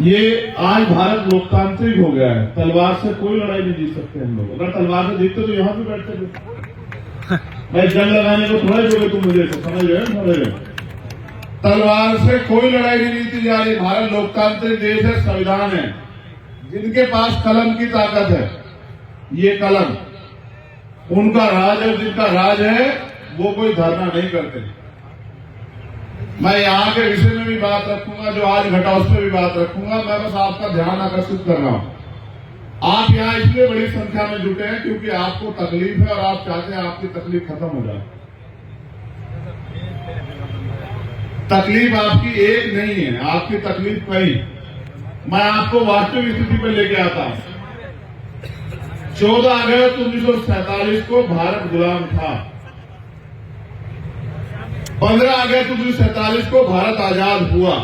ये आज भारत लोकतांत्रिक हो गया है। तलवार से कोई लड़ाई नहीं जीत सकते हम लोग। अगर तलवार से जीतते तो यहाँ पे बैठते थे। मैं जंग लगाने को थोड़ा जोगे तुम मुझे तो समझ रहे। तलवार से कोई लड़ाई नहीं जीती जा रही। भारत लोकतांत्रिक देश है, संविधान है। जिनके पास कलम की ताकत है, ये कलम उनका राज है। जिनका राज है वो कोई धरना नहीं करते। मैं यहाँ के विषय में भी बात रखूंगा, जो आज घटा उस पर भी बात रखूंगा। मैं बस आपका ध्यान आकर्षित कर रहा हूं। आप यहाँ इसलिए बड़ी संख्या में जुटे हैं क्योंकि आपको तकलीफ है और आप चाहते हैं आपकी तकलीफ खत्म हो जाए। तकलीफ आपकी एक नहीं है, आपकी तकलीफ कई। मैं आपको वास्तविक स्थिति पर लेके आता हूं। 14 अगस्त 1947 को भारत गुलाम था। 15 अगस्त 1947 को भारत आजाद हुआ।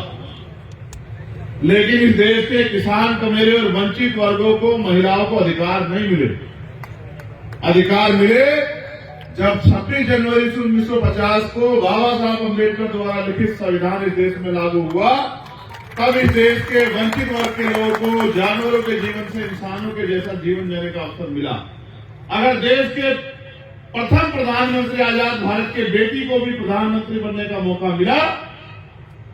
लेकिन इस देश के किसान, कमेरे और वंचित वर्गों को, महिलाओं को अधिकार नहीं मिले। अधिकार मिले जब 26 जनवरी 1950 को बाबा साहब अम्बेडकर द्वारा लिखित संविधान इस देश में लागू हुआ। तब इस देश के वंचित वर्ग के लोगों को जानवरों के जीवन से इंसानों के जैसा जीवन जीने का अवसर मिला। अगर देश के प्रथम प्रधानमंत्री आजाद भारत के बेटी को भी प्रधानमंत्री बनने का मौका मिला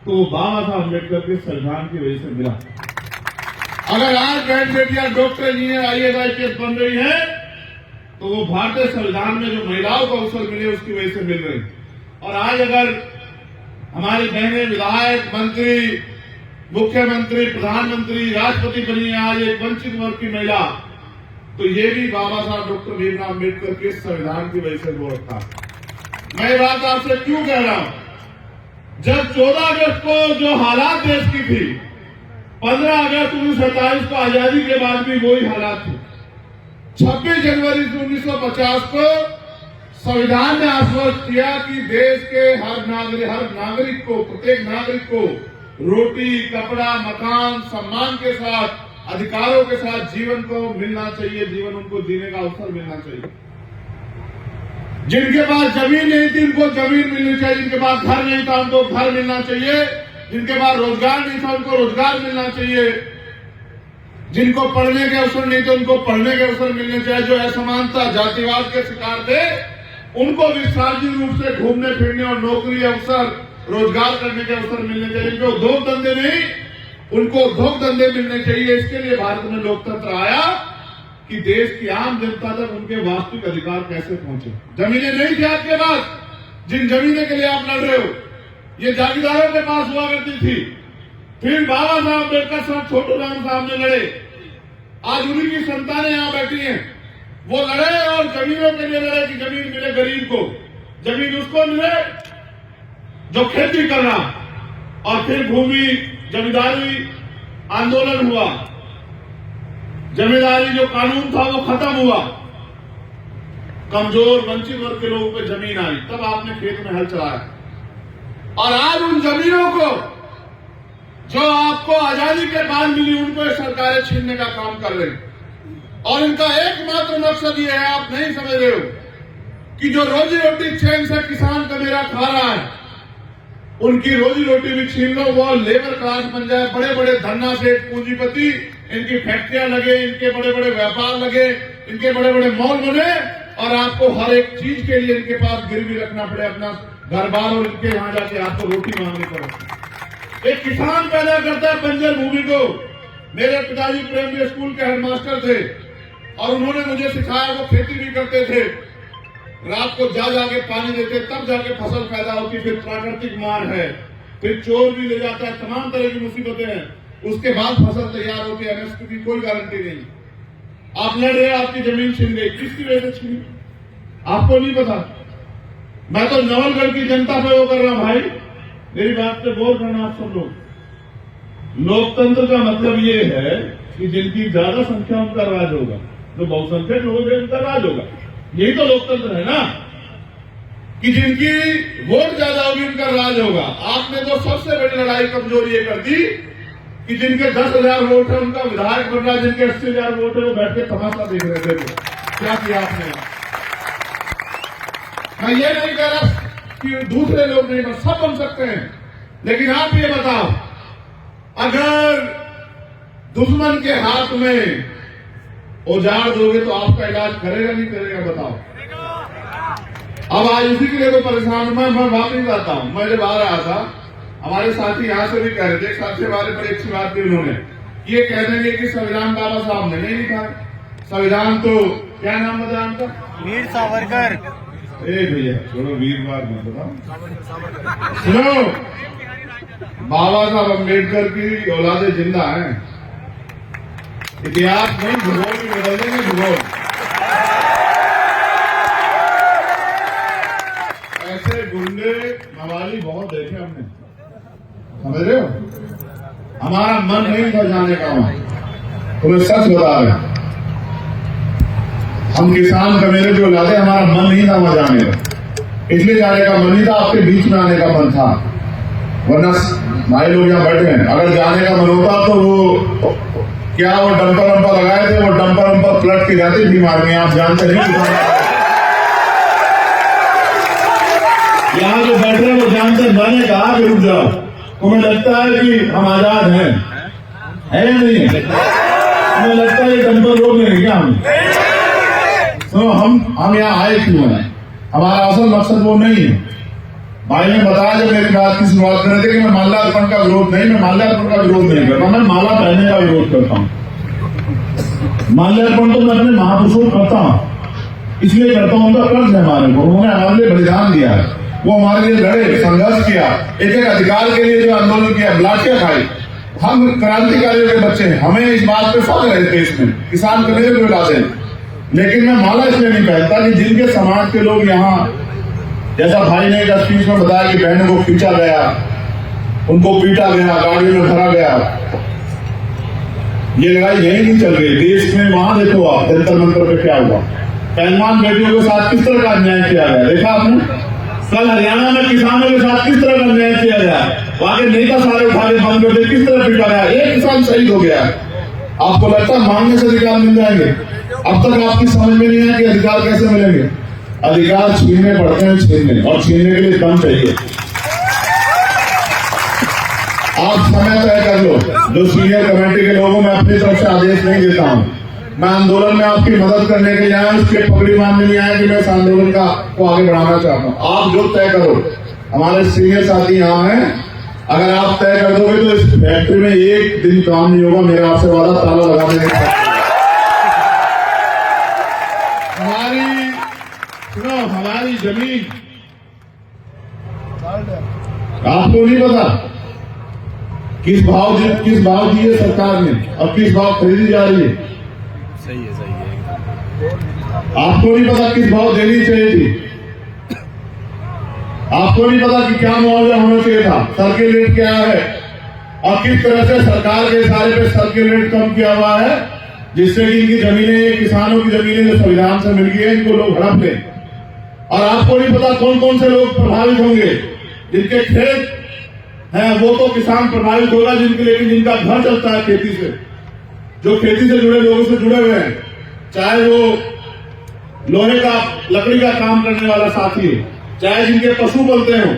तो बाबा साहब अम्बेडकर के संविधान की वजह से मिला। अगर आज बहन बेटियां डॉक्टर, इंजीनियर, IAS, IPS बन रही हैं तो वो भारतीय संविधान में जो महिलाओं को अवसर मिले उसकी वजह से मिल रही। और आज अगर हमारी बहनें विधायक, मंत्री, मुख्यमंत्री, प्रधानमंत्री, राष्ट्रपति बनी है आज एक वंचित वर्ग की महिला, तो ये भी बाबा साहब डॉक्टर भीमराव अम्बेडकर के संविधान की वजह से हो रखा। मैं ये बात आपसे क्यों कह रहा हूं? जब 14 अगस्त को जो हालात देश की थी, 15 अगस्त 1947 को आजादी के बाद भी वही हालात थे। 26 जनवरी 1950 को संविधान ने आश्वस्त किया कि देश के हर नागरिक को, प्रत्येक नागरिक को रोटी, कपड़ा, मकान, सम्मान के साथ, अधिकारों के साथ जीवन को मिलना चाहिए। जीवन उनको जीने का अवसर मिलना चाहिए। जिनके पास जमीन नहीं थी उनको जमीन मिलनी चाहिए। जिनके पास घर नहीं था उनको घर मिलना चाहिए। जिनके पास रोजगार नहीं था उनको रोजगार मिलना चाहिए। जिनको पढ़ने के अवसर नहीं थे उनको पढ़ने के अवसर मिलने चाहिए। जो असमानता, जातिवाद के शिकार थे उनको भी सार्वजनिक रूप से घूमने फिरने और नौकरी, अवसर, रोजगार करने के अवसर मिलने चाहिए। जिनको उद्योग धंधे नहीं उनको उद्योग धंधे मिलने चाहिए। इसके लिए भारत में लोकतंत्र आया कि देश की आम जनता तक उनके वास्तविक अधिकार कैसे पहुंचे। जमीनें नहीं थी आपके पास, जिन जमीनें के लिए आप लड़ रहे हो ये जागीरदारों के पास हुआ करती थी। फिर बाबा साहब अम्बेडकर साहब, छोटू राम साहब ने लड़े। आज उन्हीं की संतानें यहां बैठी हैं। वो लड़े और जमीनों के लिए लड़े कि जमीन मिले गरीब को, जमीन उसको मिले जो खेती कर रहा। और फिर भूमि जमींदारी आंदोलन हुआ। जमींदारी जो कानून था वो खत्म हुआ। कमजोर, वंचित वर्ग के लोगों पे जमीन आई। तब आपने खेत में हल चलाया। और आज उन जमीनों को जो आपको आजादी के बाद मिली उनको सरकारें छीनने का काम कर रही। और इनका एकमात्र मकसद ये है, आप नहीं समझ रहे हो, कि जो रोजी रोटी चैन से किसान का मेरा खा रहा है उनकी रोजी रोटी भी छीन लो। वो लेबर क्लास बन जाए, बड़े बड़े धन्ना सेठ, पूंजीपति, इनकी फैक्ट्रियां लगे, इनके बड़े बड़े व्यापार लगे, इनके बड़े बड़े मॉल बने और आपको हर एक चीज के लिए इनके पास गिरवी रखना पड़े अपना घर बार, और इनके यहां जाके आपको रोटी मांगनी पड़े। एक किसान पैदा करता है बंजर भूमि को। मेरे पिताजी प्राइमरी स्कूल के हेडमास्टर थे और उन्होंने मुझे सिखाया। वो खेती भी करते थे, रात को जा जाके पानी देते, तब जाके फसल पैदा होती। फिर प्राकृतिक मार है, फिर चोर भी ले जाता है, तमाम तरह की मुसीबतें हैं। उसके बाद फसल तैयार होती है। MSP की कोई गारंटी नहीं। आप लड़ रहे, आपकी जमीन छीन गई, किसकी वजह से छीनी आपको नहीं पता। मैं तो नवलगढ़ की जनता पे वो कर रहा हूं भाई, मेरी बात पे गौर करना आप सब लोग। लोकतंत्र का मतलब ये है कि जिनकी ज्यादा संख्या उनका राज होगा, जो बहुसंख्यक लोग हैं उनका राज होगा। यही तो लोकतंत्र है ना, कि जिनकी वोट ज्यादा होगी उनका राज होगा। आपने तो सबसे बड़ी लड़ाई कमजोर ये कर दी कि जिनके 10,000 वोट है उनका विधायक बन रहा है, जिनके 80,000 वोट है वो बैठ के तमाशा देख रहे थे। क्या किया आपने? मैं ये नहीं कह रहा कि दूसरे लोग नहीं बन, सब बन सकते हैं। लेकिन आप ये बताओ, अगर दुश्मन के हाथ में औजार दोगे तो आपका इलाज करेगा नहीं करेगा, बताओ। अब आज उसी के लिए तो परेशान मैं बात नहीं करता हूं। मैं जब आ रहा था, हमारे साथी यहां से भी कह रहे थे, सबसे बारे पर एक सी बात की उन्होंने, ये कह देंगे कि संविधान बाबा साहब ने नहीं लिखा। संविधान तो क्या नाम बताया उनका, वीर सावरकर। ए भैया छोड़ो, वीरवार मत बताओ, सुनो, बाबा साहब अम्बेडकर की औलादे जिंदा हैं। इतिहास नहीं, भूगोल भी बदल देंगे, भूगोल। ऐसे गुंडे मवाली बहुत देखे हमने, समझ रहे हो। हमारा मन नहीं था जाने का वहां, तुम्हें सच बता रहे हैं। हम किसान का मेरे जो औलादे, हमारा मन नहीं था वहां जाने का, इसलिए जाने का मन नहीं था, आपके बीच में आने का मन था। वरना भाई लोग यहाँ बैठे हैं, अगर जाने का मन होता तो वो क्या वो डंपर वंपर लगाए थे, वो डंपर वंपर पलट के जाती बीमार में, आप जानते नहीं। यहाँ जो बैठ रहे हैं वो जानते, मैंने कहा कि रुक जाओ, तुम्हें लगता है कि हम आजाद हैं, है या नहीं है? तुम्हें लगता है ये डंपर रोक लेंगे क्या हम? तो हम यहाँ आए क्यों हैं? हमारा असल मकसद वो नहीं है। भाई ने बताया जब मेरी बात की शुरुआत कर रहे थे कि मैं माल्यार्पण का विरोध नहीं, मैं माल्यार्पण का विरोध नहीं करता, मैं माला पहनने का विरोध करता हूँ। माल्यार्पण तो मैं अपने महापुरुषों को करता हूँ, इसलिए करता हूँ, उनका कर्ज है हमारे को, उन्होंने हमारे लिए बलिदान दिया है, वो हमारे लिए लड़े, संघर्ष किया, एक एक अधिकार के लिए जो आंदोलन किया, लाठियां खाई। हम क्रांतिकारियों के बच्चे हैं, हमें इस बात पे फख्र है देश में, किसान के मेरे को लाते हैं। लेकिन मैं माला इसलिए नहीं पहनता कि जिनके समाज के लोग यहाँ, जैसा भाई ने एक स्पीच में बताया कि बहनों को खींचा गया, उनको पीटा गया, गाड़ियों में भरा गया, ये लड़ाई यही नहीं चल रही देश में। वहां देखो आप जंतर मंतर पे क्या हुआ, पहलवान बेटियों के साथ किस तरह का अन्याय किया गया, देखा आपने। कल हरियाणा में किसानों के साथ किस तरह का अन्याय किया गया, वहां के नेता सारे उठा के बंद करते, किस तरह पीटा गया, एक किसान शहीद हो गया। आपको लगता है मांगने से अधिकार मिल जाएंगे? अब तक आपकी समझ में नहीं है कि अधिकार कैसे मिलेंगे। अधिकार छीनने पड़ते हैं, छीनने, और छीनने के लिए दम चाहिए। आप समय तय कर लो, जो सीनियर कमेटी के लोगों में अपनी तरफ से आदेश नहीं देता हूं, मैं आंदोलन में आपकी मदद करने के लिए आया, उसके पगड़ी बांधने नहीं आया कि मैं इस आंदोलन को आगे बढ़ाना चाहता हूं। आप जो तय करो, हमारे सीनियर साथी यहाँ हैं, अगर आप तय कर दोगे तो इस फैक्ट्री में एक दिन काम नहीं होगा, मेरा आपसे वादा, ताला लगा देने का। हमारी जमीन आपको नहीं पता किस भाव दी है सरकार ने और किस भाव खरीदी जा रही है। सही है। आपको नहीं पता किस भाव देनी चाहिए थी, आपको नहीं पता कि क्या मुआवजा होना चाहिए था, सर्किल रेट क्या है, और किस तरह से सरकार के इशारे पे सर्किल रेट कम किया हुआ है, जिससे कि इनकी जमीनें, किसानों की जमीनें जो संविधान से मिल गई है, इनको लोग हड़प लें। और आपको नहीं पता कौन कौन से लोग प्रभावित होंगे, जिनके खेत हैं वो तो किसान प्रभावित होगा, लेकिन जिनका घर चलता है खेती से, जो खेती से जुड़े लोगों से जुड़े हुए हैं, चाहे वो लोहे का, लकड़ी का काम करने वाला साथी हो, चाहे जिनके पशु पलते हो,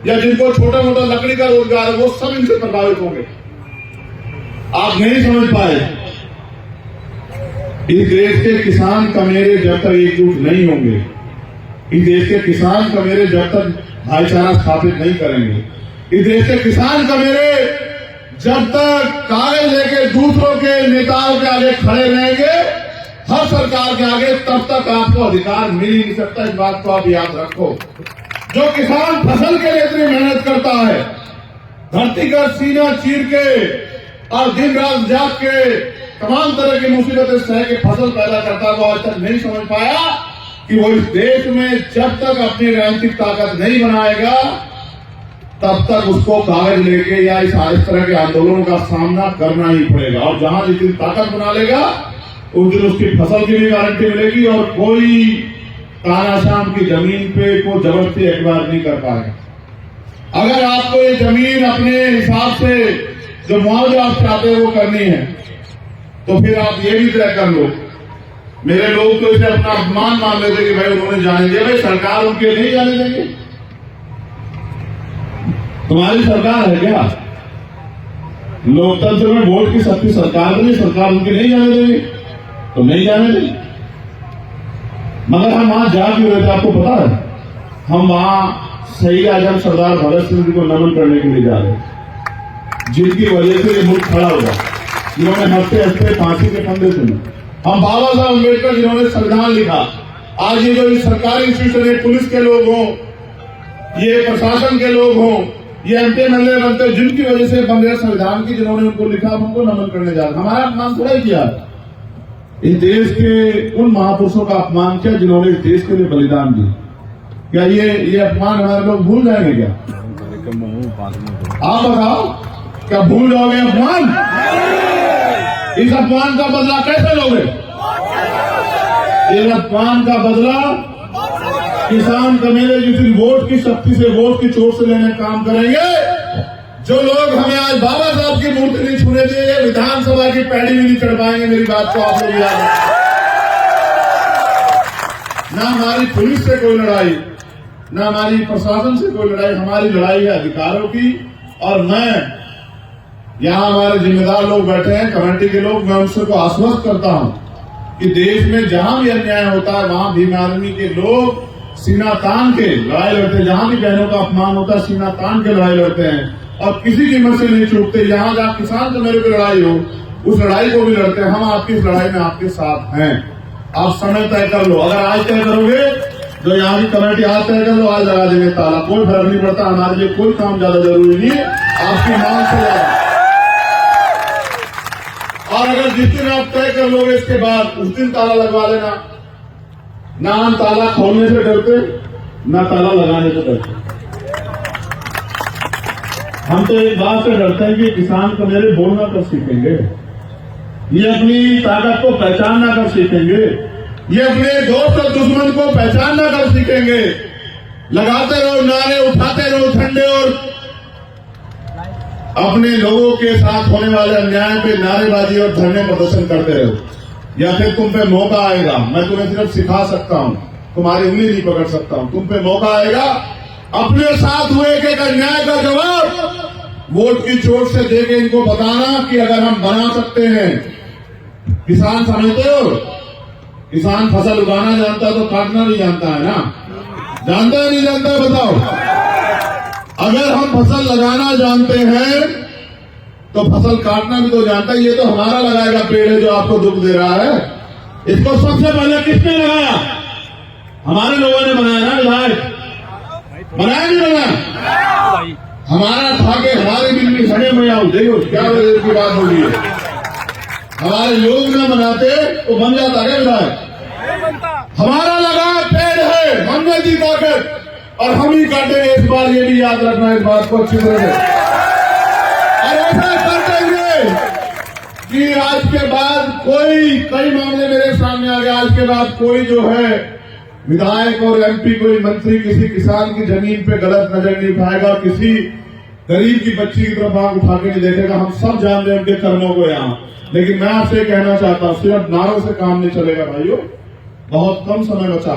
या जिनको छोटा मोटा लकड़ी का रोजगार है, वो सब इनसे प्रभावित होंगे। आप नहीं समझ पाए, इस देश के किसान कमेरे जब तक एकजुट नहीं होंगे, इस देश के किसान कमेरे जब तक भाईचारा स्थापित नहीं करेंगे, इस देश के किसान कमेरे जब तक कागज लेके दूसरों के नेताओं के आगे खड़े रहेंगे, हर सरकार के आगे, तब तक आपको अधिकार मिल ही नहीं सकता। इस बात को आप याद रखो। जो किसान फसल के लिए इतनी मेहनत करता है, धरती का सीना चीर के और दिन रात जाग के तमाम तरह की मुसीबतें सह के फसल पैदा करता है, वो आज तक नहीं समझ पाया कि वो इस देश में जब तक अपनी राजनीतिक ताकत नहीं बनाएगा, तब तक उसको कागज लेके या इस तरह के आंदोलनों का सामना करना ही पड़ेगा। और जहां जितनी ताकत बना लेगा, उस दिन उसकी फसल की भी गारंटी मिलेगी और कोई तानाशाम की जमीन पे को जबरदस्ती एक्वायर नहीं कर पाएगा। अगर आपको ये जमीन अपने हिसाब से जो मुआवजा आप चाहते हो वो करनी है, तो फिर आप ये भी तय कर लो। मेरे लोग तो इसे अपना अपमान मान लेते कि भाई उन्होंने जाने दिया, भाई सरकार उनके नहीं जाने देंगे। तुम्हारी सरकार है क्या? लोकतंत्र में वोट की शक्ति सरकार को नहीं, सरकार उनकी नहीं जाने देगी तो नहीं जाने देगी। मगर हम वहां जा क्यों रहे थे आपको पता है? हम वहां शहीद आजम सरदार भगत सिंह जी को नमन करने के लिए जा रहे हैं, जिनकी वजह से ये मुल्क खड़ा हुआ, जिन्होंने हफ्ते हफ्ते फांसी के फंदे सुने। हम बाबा साहब अम्बेडकर जिन्होंने संविधान लिखा, आज ये जो सरकारी इंस्टीट्यूशन है, पुलिस के लोग हों, ये प्रशासन के लोग हों, ये एमपी एमएलए बनते हो, जिनकी वजह से बन रहे संविधान की, जिन्होंने उनको लिखा, उनको नमन करने जा रहे। हमारा अपमान थोड़ा ही किया, इस देश के उन महापुरुषों का अपमान किया जिन्होंने इस देश के लिए बलिदान दिया। क्या ये अपमान हमारे लोग भूल जाएंगे क्या? आप बताओ, क्या भूल जाओगे अपमान? इस अपमान का बदला कैसे लोगे? इस अपमान का बदला किसान कमेले जिस वोट की शक्ति से, वोट की चोट से लेने का काम करेंगे। जो लोग हमें आज बाबा साहब की मूर्ति नहीं छूने देंगे, विधानसभा की पैड़ी भी नहीं चढ़ पाएंगे। मेरी बात को आप लोग याद रखें। ना हमारी पुलिस से कोई लड़ाई, ना हमारी प्रशासन से कोई लड़ाई, हमारी लड़ाई है अधिकारों की। और मैं यहां हमारे जिम्मेदार लोग बैठे हैं, कमेटी के लोग, मैं उनसे को आश्वस्त करता हूं कि देश में जहां भी अन्याय होता है वहां भीम आर्मी के लोग सीना तान के लड़ाई लड़ते हैं। जहां भी बहनों का अपमान होता है सीना तान के लड़ाई लड़ते हैं और किसी कीमत से नहीं चूकते। यहाँ जहाँ किसान से मेरे को लड़ाई हो, उस लड़ाई को भी लड़ते हैं। हम आपकी इस लड़ाई में आपके साथ हैं। आप समय तय कर लो, अगर आज तय करोगे तो यहाँ की कमेटी आज तय कर लो, आज लगा देंगे ताला, कोई फर्क नहीं पड़ता। हमारे लिए कोई काम ज्यादा जरूरी नहीं है, आपकी मांग से ज्यादा। और अगर जिस दिन आप तय कर लोगे इसके बाद उस दिन ताला लगवा लेना। ना हम ताला खोलने से डरते, ना ताला लगाने से डरते। हम तो एक बात से डरते हैं कि किसान को मेरे बोलना कब सीखेंगे, ये अपनी ताकत को पहचानना कब सीखेंगे, ये अपने दोस्त और दुश्मन को पहचानना कब सीखेंगे। लगाते रहो नारे, उठाते रहो झंडे और अपने लोगों के साथ होने वाले अन्याय पे नारेबाजी और धरने प्रदर्शन करते रहो। या फिर तुम पे मौका आएगा, मैं तुम्हें सिर्फ सिखा सकता हूं, तुम्हारी उंगली नहीं पकड़ सकता हूं। तुम पे मौका आएगा, अपने साथ हुए एक अन्याय का जवाब वोट की चोट से देके इनको बताना कि अगर हम बना सकते हैं। किसान समझते हो, किसान फसल उगाना जानता है तो काटना नहीं जानता है ना? जानता है नहीं जानता है बताओ? अगर हम फसल लगाना जानते हैं तो फसल काटना भी तो जानता है। ये तो हमारा लगाएगा पेड़ है जो आपको दुख दे रहा है। इसको सबसे पहले किसने लगाया? हमारे लोगों ने बनाया ना विधायक, बनाया नहीं बनाया? हमारा था कि हमारे बिल में खड़े में आओ, देखो क्या की बात हो रही है। हमारे लोग न बनाते तो बन जाता है विधायक। हमारा लगा पेड़ है, हमने दी ताकत और हम ही काटेंगे इस बार। ये भी याद रखना इस बात को अच्छी तरह से। और ऐसा कर देंगे कि आज के बाद कोई, कई मामले मेरे सामने आ गए, आज के बाद कोई जो है विधायक और एमपी, कोई मंत्री किसी किसान की जमीन पे गलत नजर नहीं उठाएगा, किसी गरीब की बच्ची की तरफ आंख उठा के नहीं देखेगा। हम सब जान रहे हैं उनके कर्मों को यहाँ। लेकिन मैं आपसे कहना चाहता हूं, सिर्फ नारों से काम नहीं चलेगा भाइयों, बहुत कम समय बचा।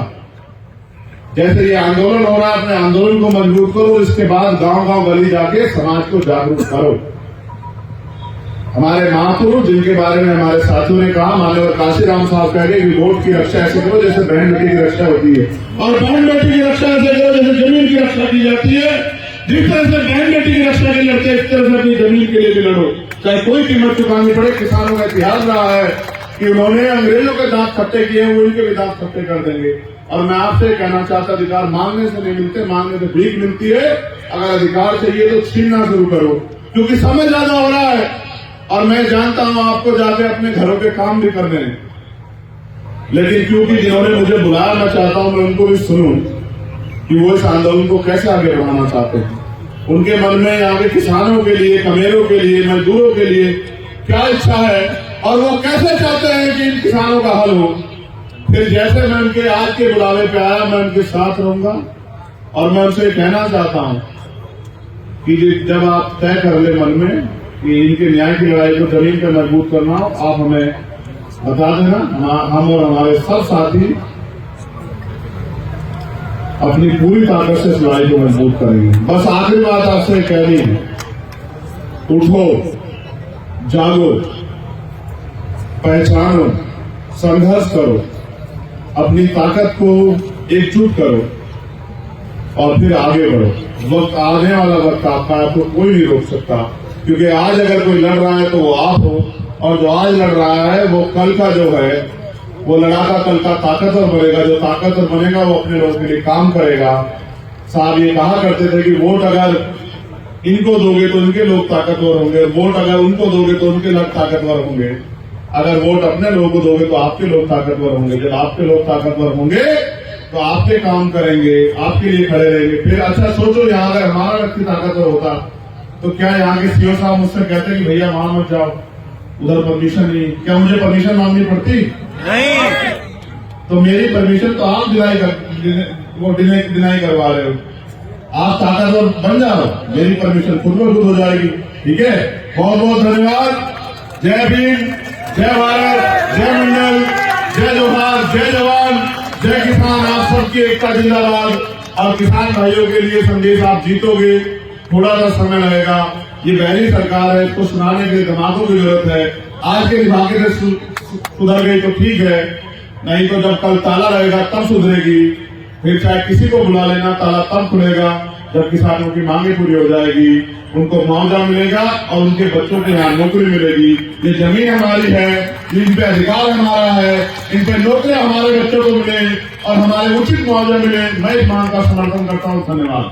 जैसे ये आंदोलन हो रहा है, अपने आंदोलन को मजबूत करो, इसके बाद गांव गांव गली जाके समाज को जागरूक करो। हमारे महापुरुष जिनके बारे में हमारे साथियों ने कहा, माननीय काशीराम साहब कह गए कि वोट की रक्षा ऐसे करो जैसे बहन बेटी की रक्षा होती है, और बहन बेटी की रक्षा ऐसे करो जैसे जमीन की रक्षा की जाती है। जिस तरह से बहन बेटी की रक्षा के लिए लड़ते, इस तरह से अपनी जमीन के लिए भी लड़ो, चाहे कोई कीमत चुकानी पड़े। किसानों का इतिहास रहा है कि उन्होंने अंग्रेजों के दांत खट्टे किए हैं, वो उनके भी दांत खट्टे कर देंगे। और मैं आपसे कहना चाहता, अधिकार मांगने से नहीं मिलते, मांगने से भीख मिलती है। अगर अधिकार चाहिए तो छीनना शुरू करो, क्योंकि समय ज्यादा हो रहा है। और मैं जानता हूं आपको जाके अपने घरों के काम भी करने हैं, लेकिन क्योंकि जिन्होंने मुझे बुलाया, मैं चाहता हूं मैं उनको भी सुनूं कि वो इस आंदोलन को कैसे आगे बढ़ाना चाहते हैं। उनके मन में यहाँ के किसानों के लिए, कमेरों के लिए, मजदूरों के लिए क्या इच्छा है और वो कैसे चाहते हैं कि इन किसानों का हल हो। फिर जैसे मैं उनके आज के बुलावे पे आया, मैं उनके साथ रहूंगा। और मैं उनसे कहना चाहता हूं कि जब आप तय कर ले मन में कि इनके न्याय की लड़ाई को जमीन पर मजबूत करना हो, आप हमें बता देना। हम और हमारे सब साथी अपनी पूरी ताकत से इस लड़ाई को मजबूत करेंगे। बस आखिरी बात आपसे कहनी है, उठो, जागो, पहचानो, संघर्ष करो, अपनी ताकत को एकजुट करो और फिर आगे बढ़ो। वक्त आने वाला वक्त आपका, आपको कोई नहीं रोक सकता, क्योंकि आज अगर कोई लड़ रहा है तो वो आप हो, और जो आज लड़ रहा है वो कल का जो है वो लड़ाका कल का ताकतवर बनेगा। जो ताकतवर बनेगा वो अपने लोगों के लिए काम करेगा। साहब ये कहा करते थे कि वोट अगर इनको दोगे तो इनके लोग ताकतवर होंगे, वोट अगर उनको दोगे तो उनके लोग ताकतवर होंगे, अगर वोट अपने लोगों को दोगे तो आपके लोग ताकतवर होंगे। जब आपके लोग ताकतवर होंगे तो आपके काम करेंगे, आपके लिए खड़े रहेंगे। फिर अच्छा सोचो, यहाँ अगर हमारा व्यक्ति ताकतवर होता तो क्या यहाँ के सीओ साहब मुझसे कहते कि भैया वहां मत जाओ, उधर परमिशन नहीं, क्या मुझे परमिशन मांगनी पड़ती? नहीं। तो मेरी परमिशन तो आप डिनाई करवा रहे हो। आप ताकतवर बन जाओ, मेरी परमिशन खुद ब खुद हो जाएगी। ठीक है, बहुत बहुत धन्यवाद। जय भीम, जय भारत, जय मंडल, जय जोहार, जय जवान, जय किसान। आप सबकी एकता जिंदाबाद। और किसान भाइयों के लिए संदेश, आप जीतोगे, थोड़ा सा समय लगेगा। ये पहली सरकार है, इसको सुनाने के लिए दिमागों की जरूरत है। आज के दिमागे से सुधर गई तो ठीक है, नहीं तो जब कल ताला रहेगा तब सुधरेगी। फिर चाहे किसी को बुला लेना, ताला तब खुलेगा जब किसानों की मांगे पूरी हो जाएगी, उनको मुआवजा मिलेगा और उनके बच्चों को यहाँ नौकरी मिलेगी। ये जमीन हमारी है, इन पे अधिकार हमारा है, इन पे नौकरी हमारे बच्चों को मिले और हमारे उचित मुआवजा मिले। मैं इस मांग का समर्थन करता हूँ। धन्यवाद।